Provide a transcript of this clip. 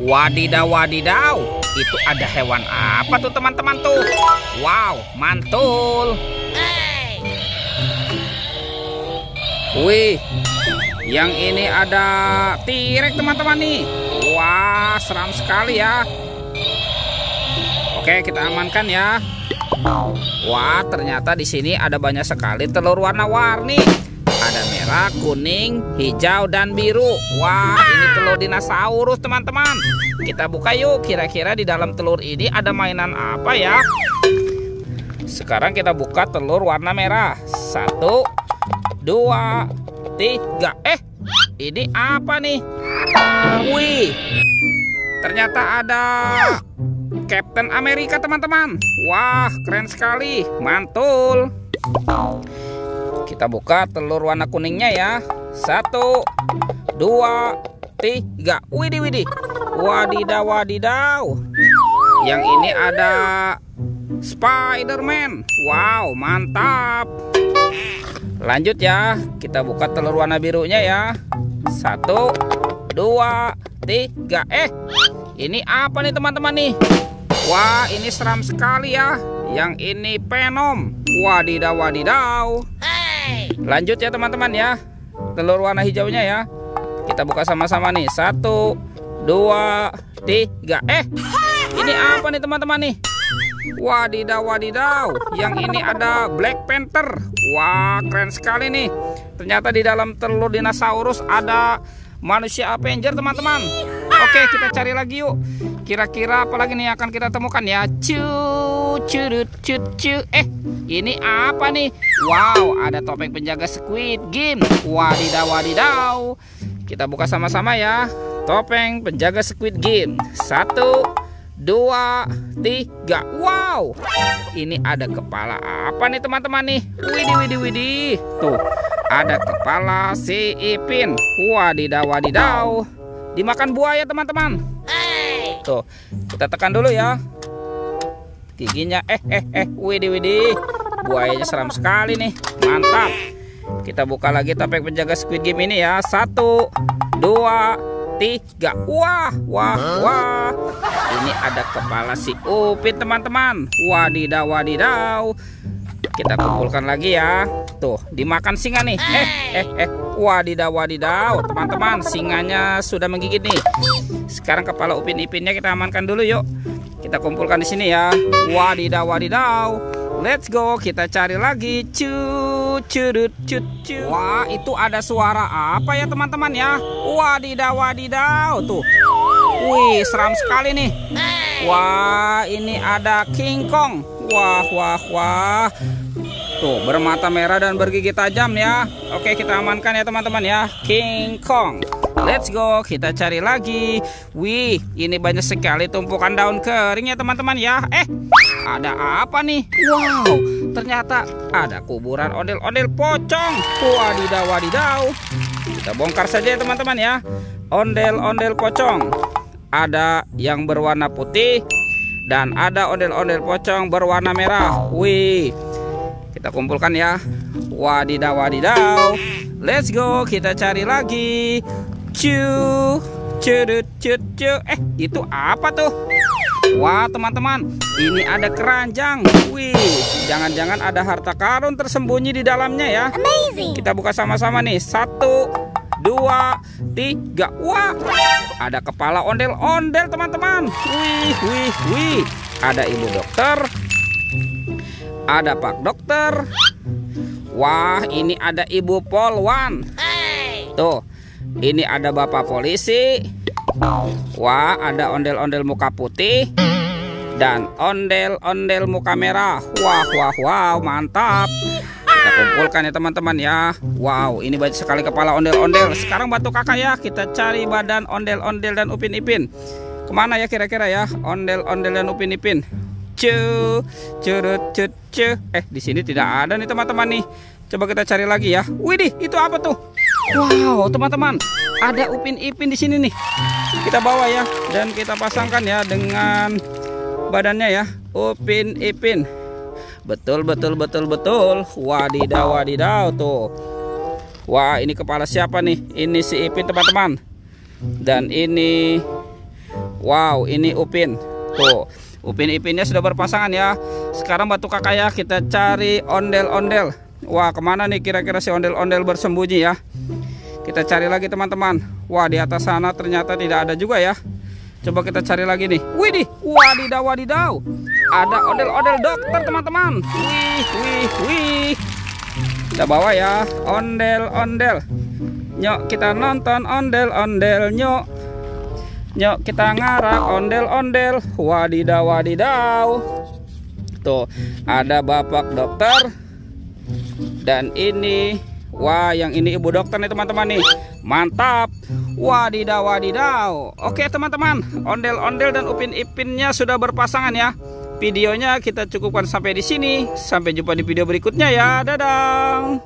Wadidaw, wadidaw. Itu ada hewan apa tuh teman-teman tuh? Wow, mantul. Wih, yang ini ada T-Rex teman-teman nih. Wah, seram sekali ya. Oke, kita amankan ya. Wah, ternyata di sini ada banyak sekali telur warna-warni. Ada merah, kuning, hijau, dan biru. Wah, ini telur dinosaurus teman-teman. Kita buka yuk, kira-kira di dalam telur ini ada mainan apa ya? Sekarang kita buka telur warna merah. 1, 2, 3. Ini apa nih? Wih, ternyata ada Captain America teman-teman. Wah, keren sekali, mantul. Kita buka telur warna kuningnya ya. 1, 2, 3. Widih, widih. Wadidaw, wadidaw. Yang ini ada Spider-Man. Wow, mantap. Lanjut ya. Kita buka telur warna birunya ya. 1, 2, 3. Ini apa nih teman-teman nih? Wah, ini seram sekali ya. Yang ini Venom. Wadidaw, wadidaw. Lanjut ya teman-teman ya. Telur warna hijaunya ya. Kita buka sama-sama nih. 1, 2, 3. Ini apa nih teman-teman nih? Wadidaw, wadidaw. Yang ini ada Black Panther. Wah, keren sekali nih. Ternyata di dalam telur dinosaurus ada manusia Avenger teman-teman. Oke, kita cari lagi yuk. Kira-kira apa lagi nih akan kita temukan ya? Ini apa nih? Wow, ada topeng penjaga Squid Game. Wadidaw, wadidaw. Kita buka sama-sama ya. Topeng penjaga Squid Game. 1, 2, 3. Wow, ini ada kepala apa nih teman-teman nih? Widih, widih, widih. Tuh, ada kepala si Ipin. Wadidaw, wadidaw. Dimakan buaya teman-teman. Tuh, kita tekan dulu ya. Giginya widih, widih. Buayanya seram sekali nih. Mantap. Kita buka lagi topeng penjaga Squid Game ini ya. 1, 2, 3. Wah, wah, wah. Ini ada kepala si Upin teman-teman. Wadidaw, wadidaw. Kita kumpulkan lagi ya. Tuh, dimakan singa nih. Wadidaw, wadidaw. Teman-teman, singanya sudah menggigit nih. Sekarang kepala Upin Ipinnya kita amankan dulu yuk. Kita kumpulkan di sini ya. Wadidaw, wadidaw. Let's go, kita cari lagi. Wah, itu ada suara apa ya teman-teman ya? Wadidaw, wadidaw. Tuh. Wih, seram sekali nih. Wah, ini ada King Kong. Wah, wah, wah. Tuh, bermata merah dan bergigi tajam ya. Oke, kita amankan ya teman-teman ya. King Kong. Let's go, kita cari lagi. Wih, ini banyak sekali tumpukan daun kering ya teman-teman ya. Ada apa nih? Wow, ternyata ada kuburan ondel-ondel pocong. Wadidaw, wadidaw. Kita bongkar saja ya teman-teman ya. Ondel-ondel pocong. Ada yang berwarna putih dan ada ondel-ondel pocong berwarna merah. Wih, kita kumpulkan ya. Wadidaw, wadidaw. Let's go, kita cari lagi. Itu apa tuh? Wah teman-teman, ini ada keranjang. Wih, jangan-jangan ada harta karun tersembunyi di dalamnya ya. Amazing. Kita buka sama-sama nih. 1, 2, 3. Wah, ada kepala ondel-ondel teman-teman. Wih, wih, wih. Ada ibu dokter. Ada pak dokter. Wah, ini ada ibu polwan. Tuh, ini ada bapak polisi. Wah, ada ondel-ondel muka putih dan ondel-ondel muka merah. Wah, wah, wow, mantap. Kita kumpulkan ya teman-teman ya. Wow, ini banyak sekali kepala ondel-ondel. Sekarang bantu kakak ya, kita cari badan ondel-ondel dan Upin Ipin. Kemana ya kira-kira ya ondel-ondel dan Upin Ipin? Di sini tidak ada nih teman-teman nih. Coba kita cari lagi ya. Widih, itu apa tuh? Wow, teman-teman, ada Upin Ipin di sini nih. Kita bawa ya dan kita pasangkan ya dengan badannya ya. Upin Ipin. Betul, betul, betul, betul. Wadidaw, wadidaw tuh. Wah, ini kepala siapa nih? Ini si Ipin teman-teman. Dan ini Wow, ini Upin. Tuh, Upin Ipinnya sudah berpasangan ya. Sekarang Batu Kakak ya, kita cari ondel-ondel. Wah, kemana nih kira-kira si ondel-ondel bersembunyi ya? Kita cari lagi teman-teman. Wah, di atas sana ternyata tidak ada juga ya. Coba kita cari lagi nih. Widih, wadidaw wadidaw. Ada ondel-ondel dokter teman-teman. Wih, wih, wih. Kita bawa ya, ondel-ondel. Nyok kita nonton ondel-ondel, nyok. Nyok kita ngarak ondel-ondel. Wadidaw wadidaw. Tuh, ada bapak dokter. Dan ini, wah, yang ini ibu dokter nih teman-teman nih. Mantap. Wadidaw wadidaw. Oke teman-teman, ondel-ondel dan Upin Ipinnya sudah berpasangan ya. Videonya kita cukupkan sampai di sini. Sampai jumpa di video berikutnya ya. Dadah.